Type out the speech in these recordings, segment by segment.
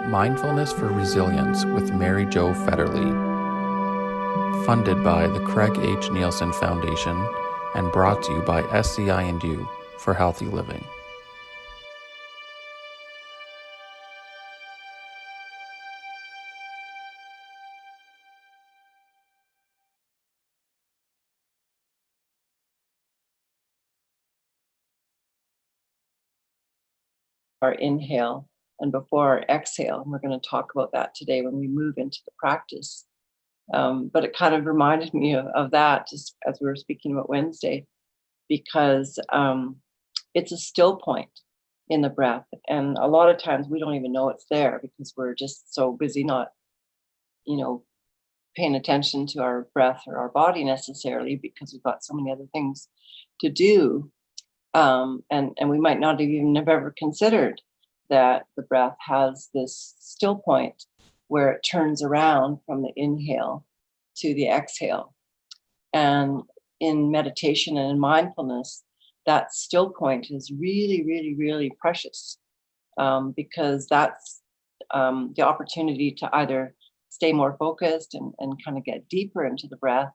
Mindfulness for Resilience with Mary-Jo Fetterly, funded by the Craig H. Nielsen Foundation and brought to you by SCI&U for Healthy Living. Our inhale and before our exhale. And we're going to talk about that today when we move into the practice. But it kind of reminded me of that just as we were speaking about Wednesday, because it's a still point in the breath. And a lot of times we don't even know it's there because we're just so busy not, paying attention to our breath or our body necessarily because we've got so many other things to do. And we might not even have ever considered that the breath has this still point where it turns around from the inhale to the exhale. And in meditation and in mindfulness, that still point is really, really, really precious, because that's the opportunity to either stay more focused and kind of get deeper into the breath,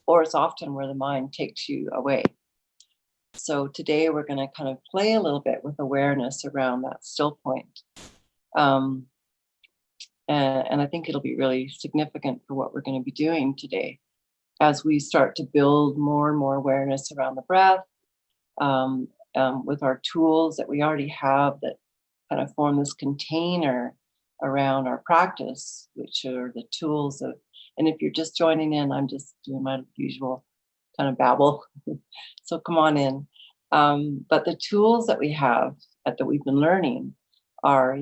or it's often where the mind takes you away. So today we're going to kind of play a little bit with awareness around that still point. And I think it'll be really significant for what we're going to be doing today as we start to build more and more awareness around the breath, with our tools that we already have that kind of form this container around our practice, which are the tools of, and if you're just joining in, I'm just doing my usual kind of babble. So come on in. But the tools that we have that we've been learning are,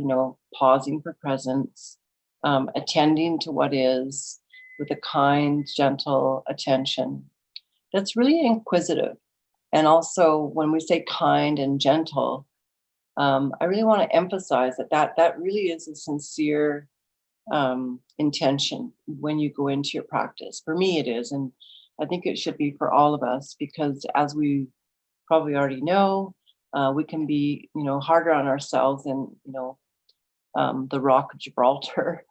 pausing for presence, attending to what is with a kind, gentle attention that's really inquisitive. And also when we say kind and gentle, I really want to emphasize that really is a sincere intention when you go into your practice. For me, it is. And I think it should be for all of us, because as we probably already know, we can be, harder on ourselves than, the Rock of Gibraltar.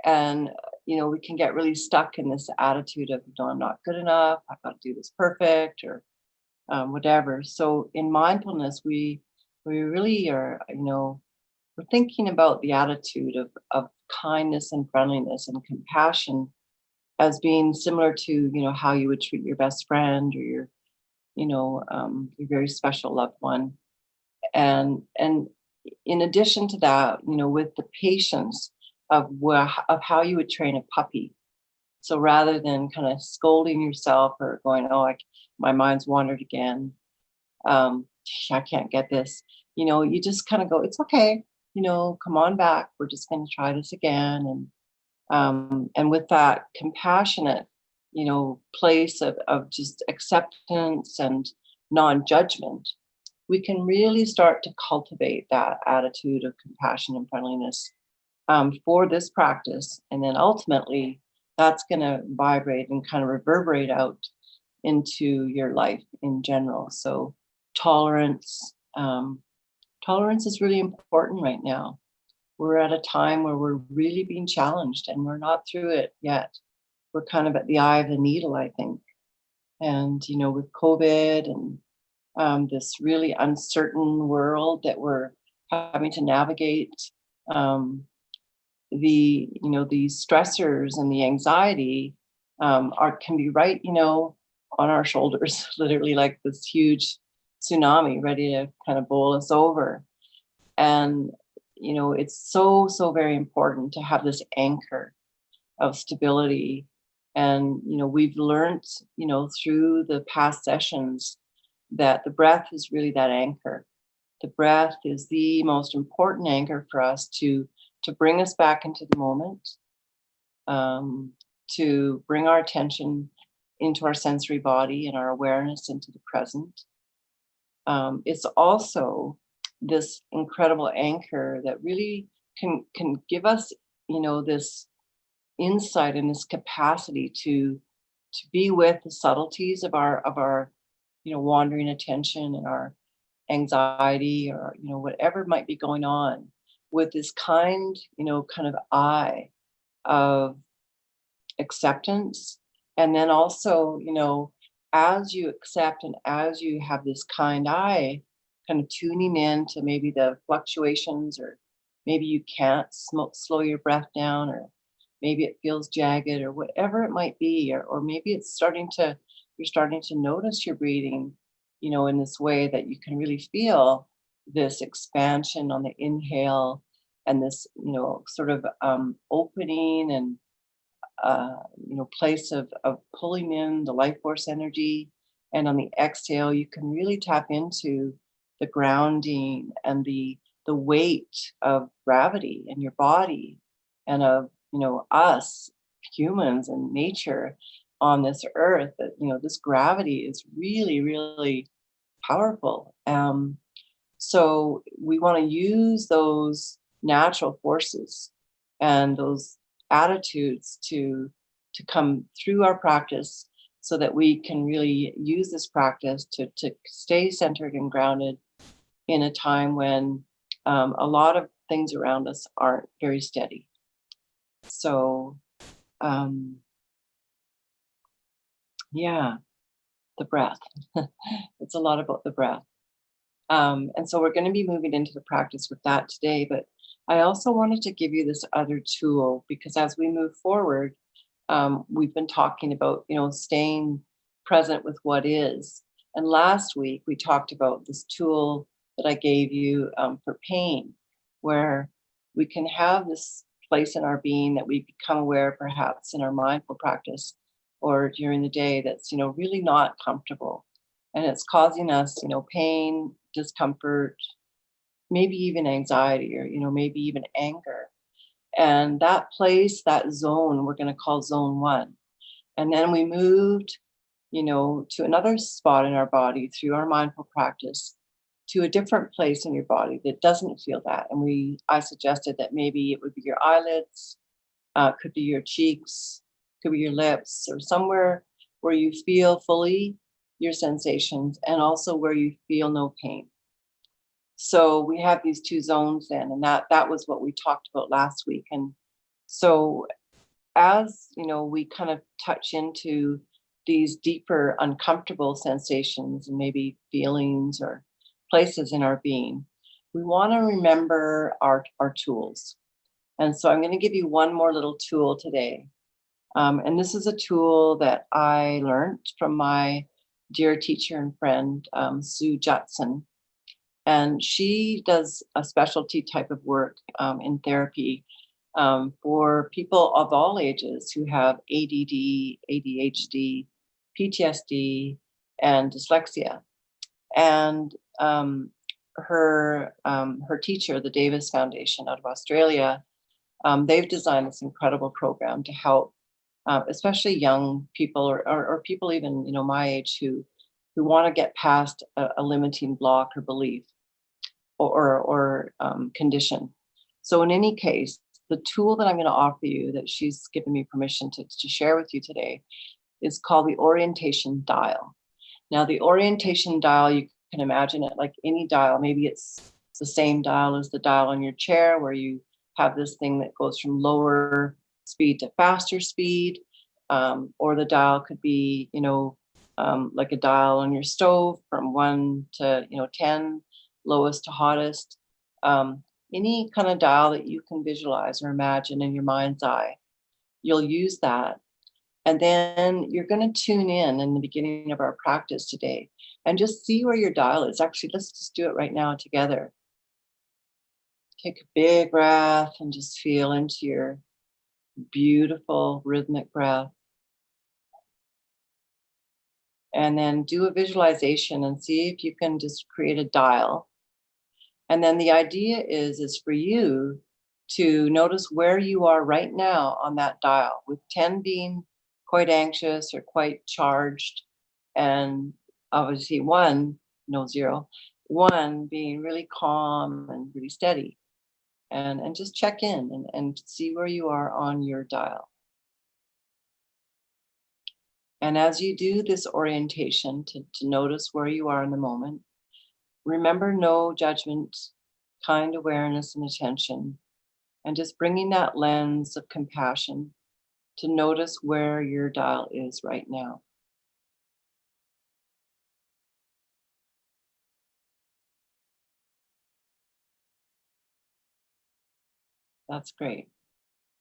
And, we can get really stuck in this attitude of, no, I'm not good enough. I've got to do this perfect or whatever. So in mindfulness, we really are, we're thinking about the attitude of kindness and friendliness and compassion as being similar to, how you would treat your best friend or your very special loved one. And in addition to that, with the patience of how you would train a puppy. So rather than kind of scolding yourself or going, my mind's wandered again, I can't get this, you just kind of go, it's okay, come on back. We're just going to try this again. And with that compassionate, place of just acceptance and non-judgment, we can really start to cultivate that attitude of compassion and friendliness for this practice. And then ultimately, that's going to vibrate and kind of reverberate out into your life in general. So tolerance is really important right now. We're at a time where we're really being challenged and we're not through it yet. We're kind of at the eye of the needle, I think. And, with COVID and this really uncertain world that we're having to navigate, these stressors and the anxiety can be right, on our shoulders, literally like this huge tsunami ready to kind of bowl us over. And, it's so, so very important to have this anchor of stability. And, we've learned, through the past sessions that the breath is really that anchor. The breath is the most important anchor for us to bring us back into the moment, to bring our attention into our sensory body and our awareness into the present. It's also this incredible anchor that really can give us, this insight and this capacity to be with the subtleties of our wandering attention and our anxiety or whatever might be going on. with this kind of eye of acceptance. And then also, as you accept and as you have this kind eye, kind of tuning in to maybe the fluctuations, or maybe you can't slow your breath down, or maybe it feels jagged, or whatever it might be, or maybe you're starting to notice your breathing, in this way that you can really feel this expansion on the inhale, and this, sort of opening and place of pulling in the life force energy. And on the exhale, you can really tap into the grounding and the weight of gravity in your body, and of us humans and nature on this earth. That this gravity is really, really powerful. So we want to use those natural forces and those attitudes to come through our practice, so that we can really use this practice to stay centered and grounded in a time when a lot of things around us aren't very steady. So yeah, the breath. It's a lot about the breath. And so we're going to be moving into the practice with that today. But I also wanted to give you this other tool, because as we move forward, we've been talking about, staying present with what is. And last week we talked about this tool that I gave you for pain, where we can have this place in our being that we become aware, perhaps in our mindful practice or during the day, that's, really not comfortable. And it's causing us, pain, discomfort, maybe even anxiety, or, maybe even anger. And that place, that zone, we're going to call zone 1. And then we moved, to another spot in our body through our mindful practice, to a different place in your body that doesn't feel that. And I suggested that maybe it would be your eyelids, could be your cheeks, could be your lips, or somewhere where you feel fully your sensations, and also where you feel no pain. So we have these two zones then, and that was what we talked about last week. And so as we kind of touch into these deeper uncomfortable sensations and maybe feelings or places in our being, we want to remember our tools. And so I'm going to give you one more little tool today. And this is a tool that I learned from my dear teacher and friend, Sue Judson. And she does a specialty type of work in therapy for people of all ages who have ADD, ADHD, PTSD, and dyslexia. And her teacher, the Davis Foundation out of Australia, they've designed this incredible program to help especially young people, or people even my age, who want to get past a limiting block or belief or condition. So in any case, the tool that I'm going to offer you, that she's given me permission to share with you today, is called the orientation dial. Now, the orientation dial, you can imagine it like any dial. Maybe it's the same dial as the dial on your chair, where you have this thing that goes from lower speed to faster speed, or the dial could be, like a dial on your stove, from 1 to 10, lowest to hottest. Any kind of dial that you can visualize or imagine in your mind's eye, you'll use that. And then you're going to tune in the beginning of our practice today and just see where your dial is. Actually, let's just do it right now together. Take a big breath and just feel into your beautiful rhythmic breath. And then do a visualization and see if you can just create a dial. And then the idea is for you to notice where you are right now on that dial, with 10 being quite anxious or quite charged, and obviously 0, 1 being really calm and really steady. And just check in and see where you are on your dial. And as you do this orientation to notice where you are in the moment, remember, no judgment, kind awareness and attention, and just bringing that lens of compassion to notice where your dial is right now. That's great.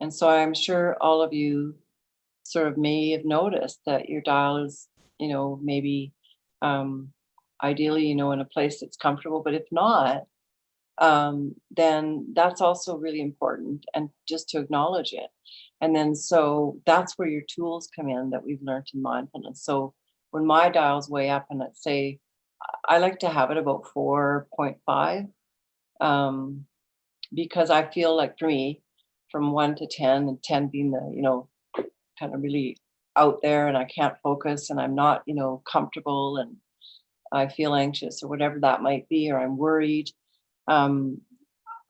And so I'm sure all of you sort of may have noticed that your dial is, maybe um, ideally, in a place that's comfortable. But if not, then that's also really important, and just to acknowledge it. And then so that's where your tools come in that we've learned in mindfulness. So when my dial's way up, and let's say I like to have it about 4.5, um, because I feel like, for me, from 1 to 10, and 10 being the, kind of really out there, and I can't focus, and I'm not, comfortable, and I feel anxious or whatever that might be, or I'm worried. Um,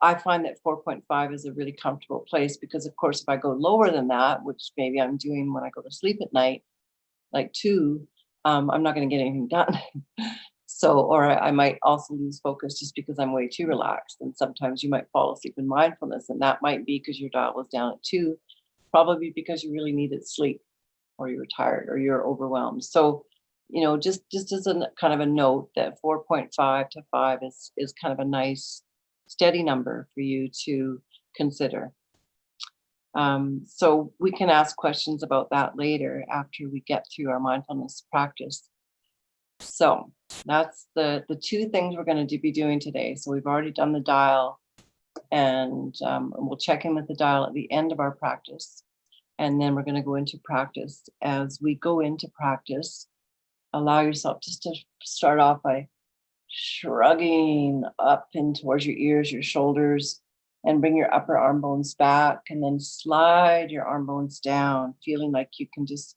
I find that 4.5 is a really comfortable place, because, of course, if I go lower than that, which maybe I'm doing when I go to sleep at night, like 2, I'm not going to get anything done. So, or I might also lose focus just because I'm way too relaxed. And sometimes you might fall asleep in mindfulness, and that might be because your dial was down at 2, probably because you really needed sleep, or you're tired, or you're overwhelmed. So, just as a kind of a note, that 4.5 to 5 is kind of a nice steady number for you to consider. So we can ask questions about that later after we get through our mindfulness practice. So that's the 2 things we're going to be doing today. So we've already done the dial, and we'll check in with the dial at the end of our practice. And then we're going to go into practice. As we go into practice, allow yourself just to start off by shrugging up in towards your ears, your shoulders, and bring your upper arm bones back, and then slide your arm bones down, feeling like you can just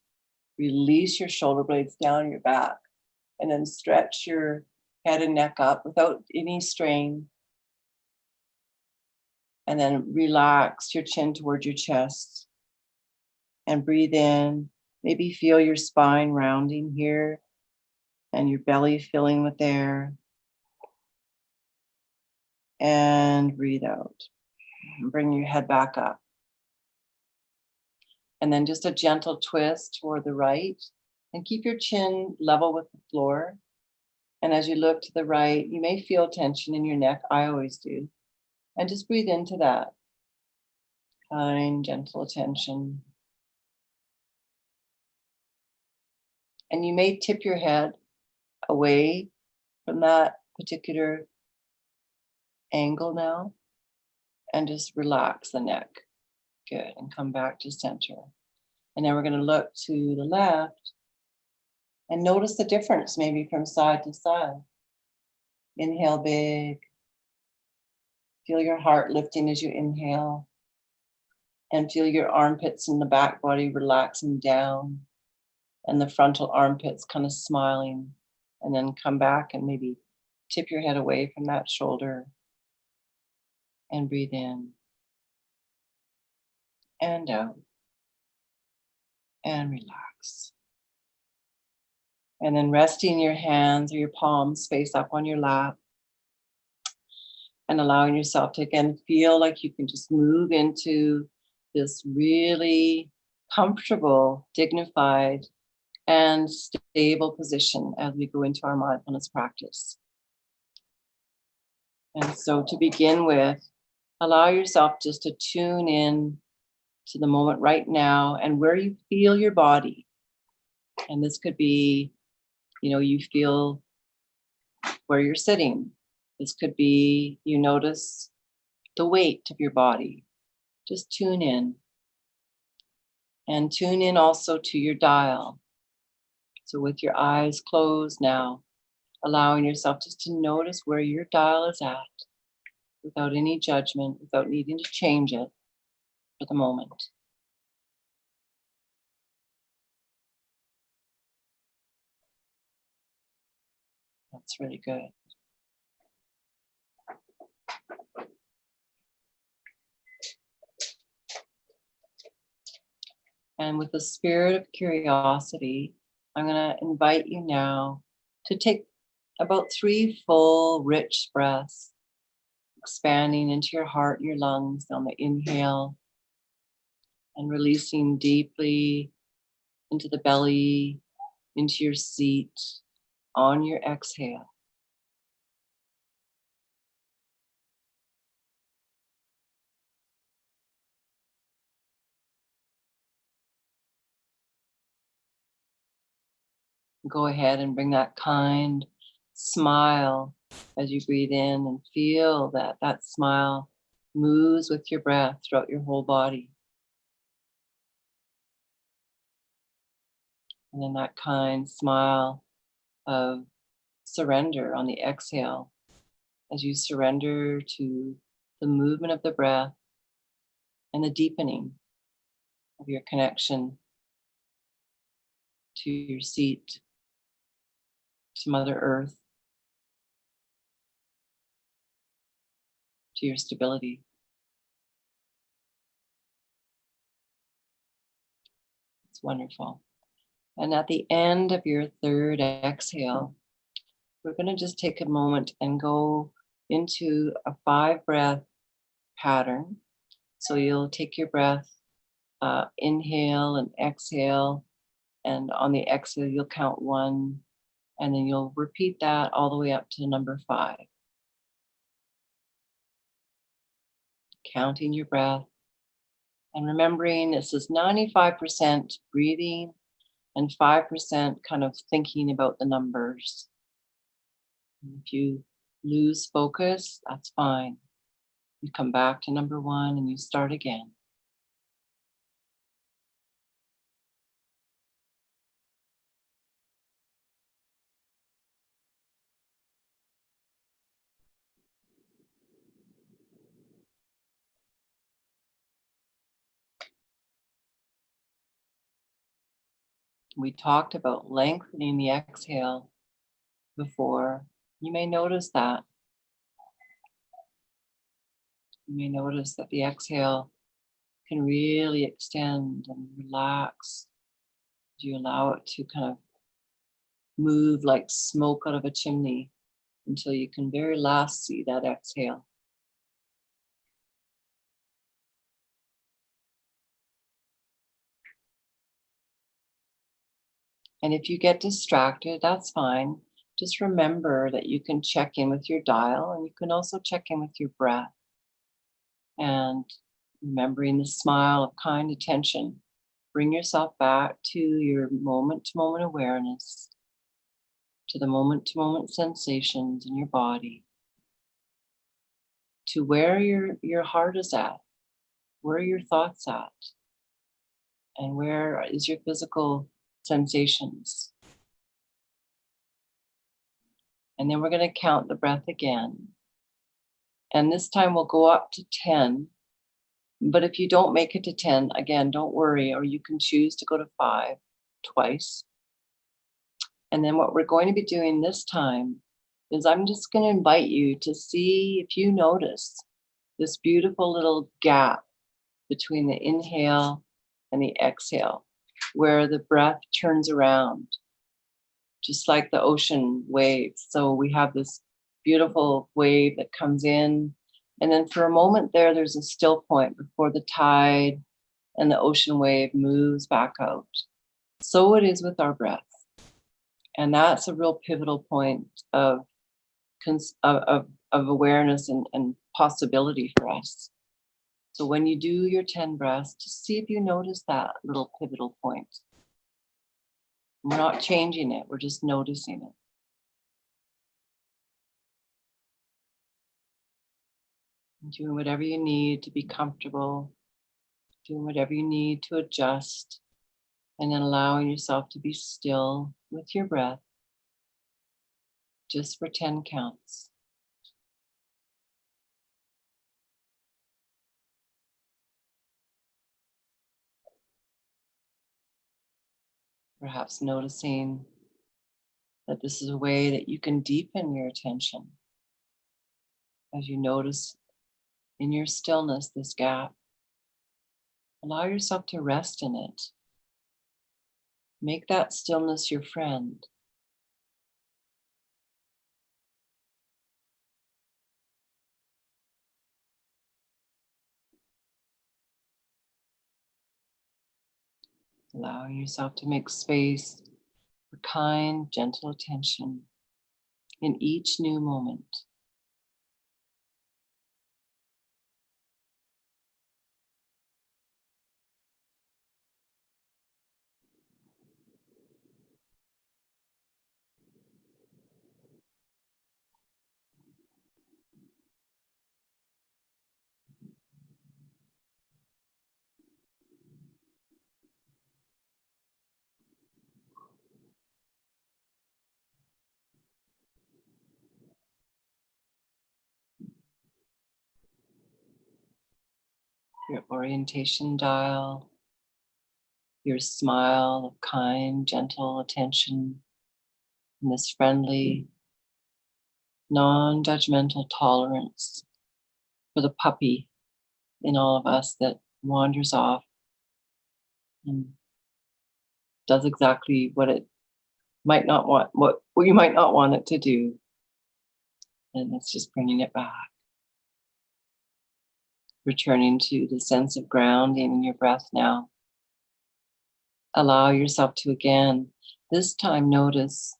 release your shoulder blades down your back, and then stretch your head and neck up without any strain. And then relax your chin towards your chest and breathe in. Maybe feel your spine rounding here and your belly filling with air. And breathe out. And bring your head back up. And then just a gentle twist toward the right, and keep your chin level with the floor. And as you look to the right, you may feel tension in your neck. I always do. And just breathe into that. Kind, gentle attention. And you may tip your head away from that particular angle now, and just relax the neck. Good. And come back to center. And then we're going to look to the left and notice the difference, maybe from side to side. Inhale big. Feel your heart lifting as you inhale. And feel your armpits and the back body relaxing down. And the frontal armpits kind of smiling. And then come back and maybe tip your head away from that shoulder. And breathe in. And out. And relax. And then resting your hands or your palms face up on your lap. And allowing yourself to again feel like you can just move into this really comfortable, dignified, and stable position as we go into our mindfulness practice. And so to begin with, allow yourself just to tune in to the moment right now and where you feel your body. And this could be, you feel where you're sitting. This could be, you notice the weight of your body. Just tune in. And tune in also to your dial. So with your eyes closed now, allowing yourself just to notice where your dial is at without any judgment, without needing to change it for the moment. That's really good. And with the spirit of curiosity, I'm going to invite you now to take about 3 full, rich breaths. expanding into your heart and your lungs on the inhale, and releasing deeply into the belly, into your seat on your exhale. Go ahead and bring that kind smile as you breathe in, and feel that that smile moves with your breath throughout your whole body. And then that kind smile of surrender on the exhale as you surrender to the movement of the breath and the deepening of your connection to your seat, to Mother Earth, to your stability. It's wonderful. And at the end of your third exhale, we're going to just take a moment and go into a 5-breath pattern. So you'll take your breath, inhale and exhale, and on the exhale, you'll count 1, and then you'll repeat that all the way up to number 5. Counting your breath and remembering this is 95% breathing and 5% kind of thinking about the numbers. If you lose focus, that's fine. You come back to number 1 and you start again. We talked about lengthening the exhale before. You may notice that. You may notice that the exhale can really extend and relax. You allow it to kind of move like smoke out of a chimney until you can very last see that exhale. And if you get distracted, that's fine. Just remember that you can check in with your dial, and you can also check in with your breath. And remembering the smile of kind attention, bring yourself back to your moment-to-moment awareness, to the moment-to-moment sensations in your body, to where your heart is at, where are your thoughts at, and where is your physical sensations. And then we're going to count the breath again. And this time we'll go up to 10. But if you don't make it to 10, again, don't worry, or you can choose to go to 5 twice. And then what we're going to be doing this time is I'm just going to invite you to see if you notice this beautiful little gap between the inhale and the exhale, where the breath turns around, just like the ocean waves. So we have this beautiful wave that comes in, and then for a moment there's a still point before the tide and the ocean wave moves back out. So it is with our breath. And that's a real pivotal point of awareness and possibility for us. So when you do your 10 breaths, just see if you notice that little pivotal point. We're not changing it, we're just noticing it. And doing whatever you need to be comfortable, doing whatever you need to adjust, and then allowing yourself to be still with your breath, just for 10 counts. Perhaps noticing that this is a way that you can deepen your attention as you notice in your stillness this gap. Allow yourself to rest in it. Make that stillness your friend. Allowing yourself to make space for kind, gentle attention in each new moment. Your orientation dial, your smile of kind, gentle attention, and this friendly, non-judgmental tolerance for the puppy in all of us that wanders off and does exactly what it might not want, what you might not want it to do. And it's just bringing it back. Returning to the sense of grounding in your breath now. Allow yourself to again, this time notice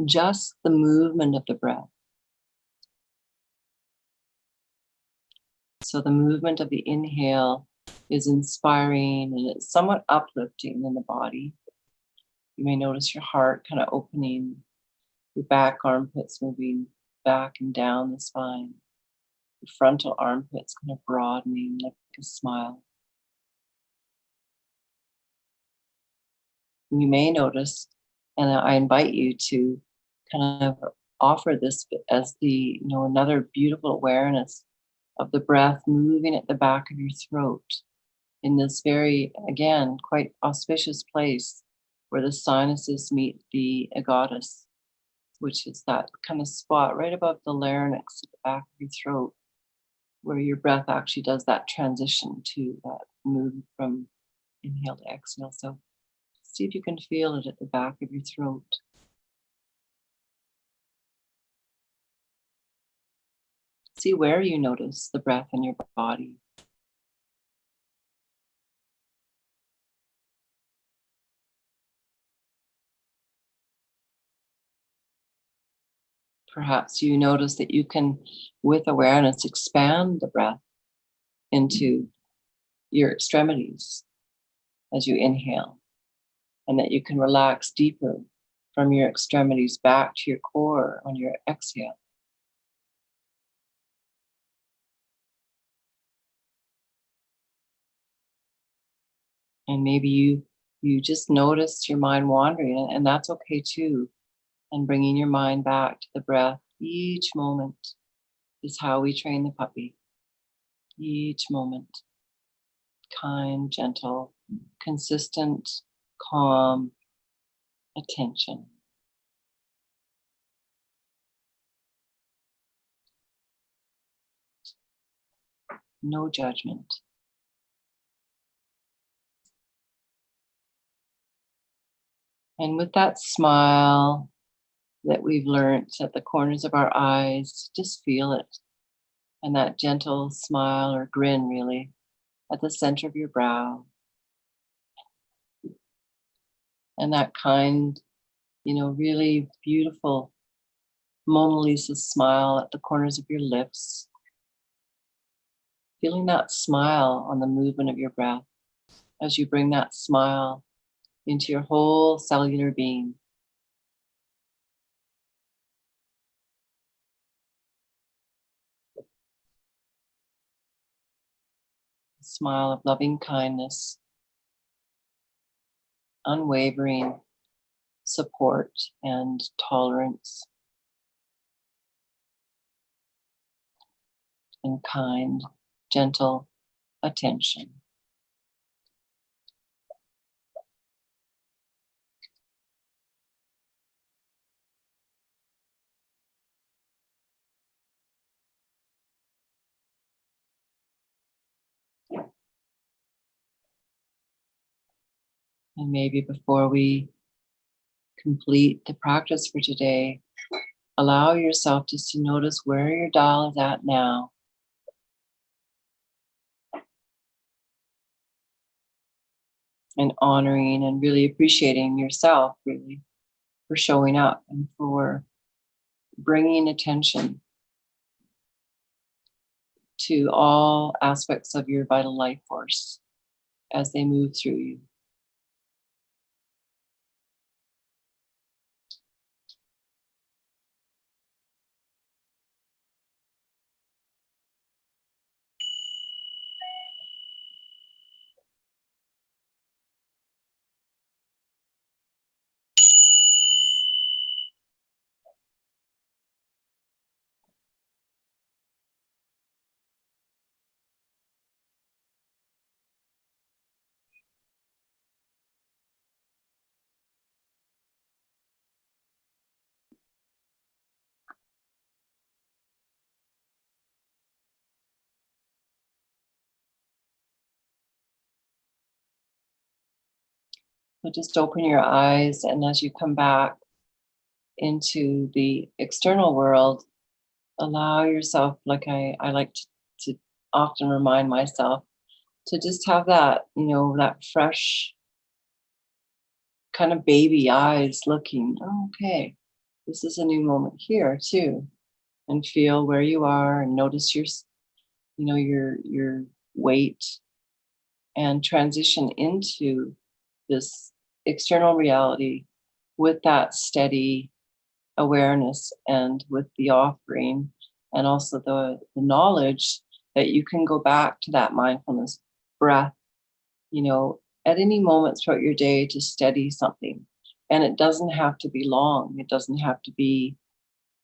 just the movement of the breath. So the movement of the inhale is inspiring and it's somewhat uplifting in the body. You may notice your heart kind of opening, your back armpits moving back and down the spine, the frontal armpits kind of broadening like a smile. You may notice, and I invite you to kind of offer this as the, another beautiful awareness of the breath moving at the back of your throat in this very, again, quite auspicious place where the sinuses meet the agotis, which is that kind of spot right above the larynx at the back of your throat, where your breath actually does that transition to that move from inhale to exhale. So see if you can feel it at the back of your throat. See where you notice the breath in your body. Perhaps you notice that you can, with awareness, expand the breath into your extremities as you inhale, and that you can relax deeper from your extremities back to your core on your exhale. And maybe you just notice your mind wandering, and that's okay too. And bringing your mind back to the breath each moment is how we train the puppy. Each moment, kind, gentle, consistent, calm attention. No judgment. And with that smile that we've learnt at the corners of our eyes, just feel it. And that gentle smile or grin, really, at the center of your brow. And that kind, really beautiful Mona Lisa smile at the corners of your lips. Feeling that smile on the movement of your breath as you bring that smile into your whole cellular being. A smile of loving kindness, unwavering support and tolerance, and kind, gentle attention. And maybe before we complete the practice for today, allow yourself just to notice where your dial is at now. and honoring and really appreciating yourself, really, for showing up and for bringing attention to all aspects of your vital life force as they move through you. So just open your eyes, and as you come back into the external world, allow yourself, like I like to often remind myself, to just have that, that fresh kind of baby eyes looking, oh, okay, this is a new moment here too. And feel where you are and notice your weight, and transition into this external reality with that steady awareness and with the offering, and also the knowledge that you can go back to that mindfulness breath, at any moment throughout your day to steady something. And it doesn't have to be long. It doesn't have to be,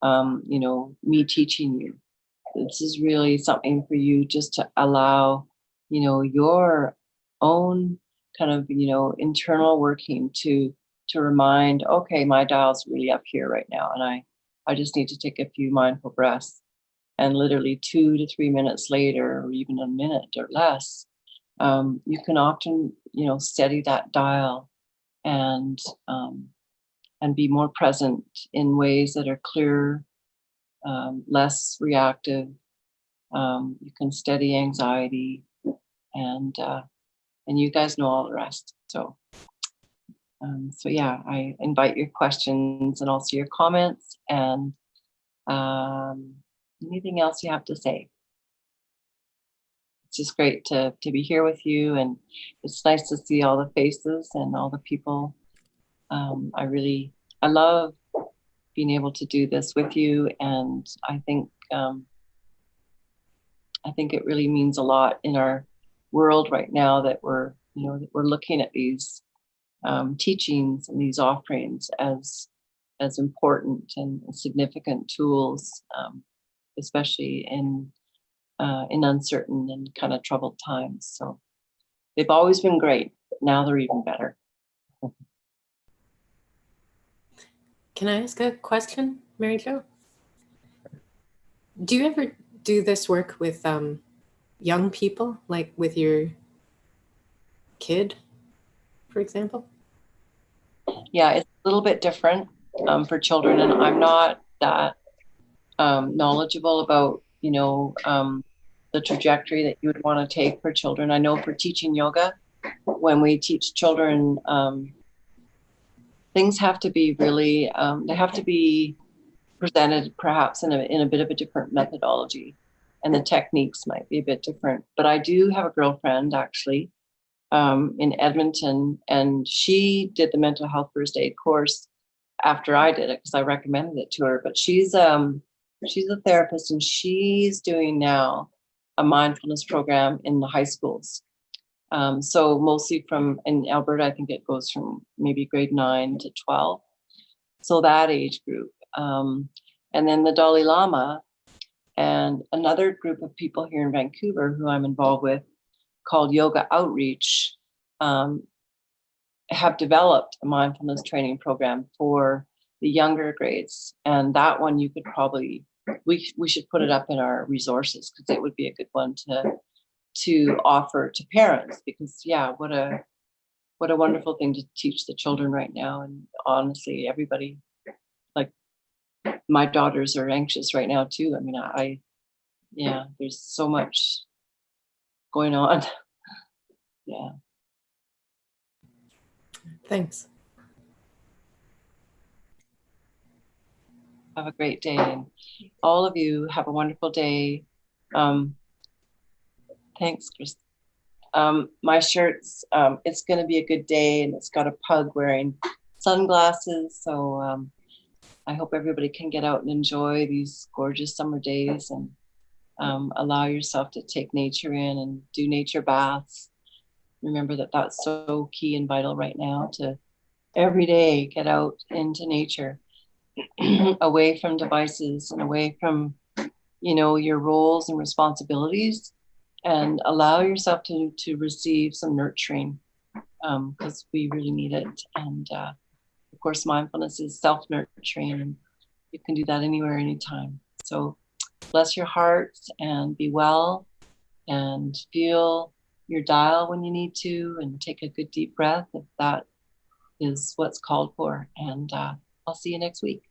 me teaching you. This is really something for you just to allow, your own kind of, internal working to remind, okay, my dial's really up here right now. And I just need to take a few mindful breaths. And literally 2 to 3 minutes later, or even a minute or less, you can often, steady that dial and be more present in ways that are clearer, less reactive. You can steady anxiety, and you guys know all the rest. So yeah, I invite your questions and also your comments, and anything else you have to say. It's just great to be here with you, and it's nice to see all the faces and all the people. I love being able to do this with you, and I think it really means a lot in our world right now that we're looking at these teachings and these offerings as important and significant tools, especially in uncertain and kind of troubled times. So they've always been great, but now they're even better. Can I ask a question, Mary-Jo? Do you ever do this work with young people, like with your kid, for example? Yeah, it's a little bit different for children, and I'm not that knowledgeable about the trajectory that you would want to take for children. I know for teaching yoga, when we teach children, things have to be really they have to be presented perhaps in a bit of a different methodology, and the techniques might be a bit different. But I do have a girlfriend actually in Edmonton, and she did the mental health first aid course after I did it because I recommended it to her. But she's a therapist, and she's doing now a mindfulness program in the high schools. So mostly in Alberta, I think it goes from maybe grade 9 to 12. So that age group. And then the Dalai Lama and another group of people here in Vancouver who I'm involved with, called Yoga Outreach, have developed a mindfulness training program for the younger grades. And that one you could probably, we should put it up in our resources, because it would be a good one to offer to parents, because yeah, what a wonderful thing to teach the children right now. And honestly, everybody, like my daughters are anxious right now too. I mean, yeah, there's so much going on. Yeah. Thanks. Have a great day. And all of you have a wonderful day. Thanks, Chris. My shirt's, it's going to be a good day, and it's got a pug wearing sunglasses. So I hope everybody can get out and enjoy these gorgeous summer days, and allow yourself to take nature in and do nature baths. Remember that that's so key and vital right now, to every day get out into nature, away from devices and away from, your roles and responsibilities, and allow yourself to receive some nurturing, because we really need it. And of course, mindfulness is self-nurturing, and you can do that anywhere, anytime. So bless your hearts and be well, and feel your dial when you need to, and take a good deep breath if that is what's called for. And I'll see you next week.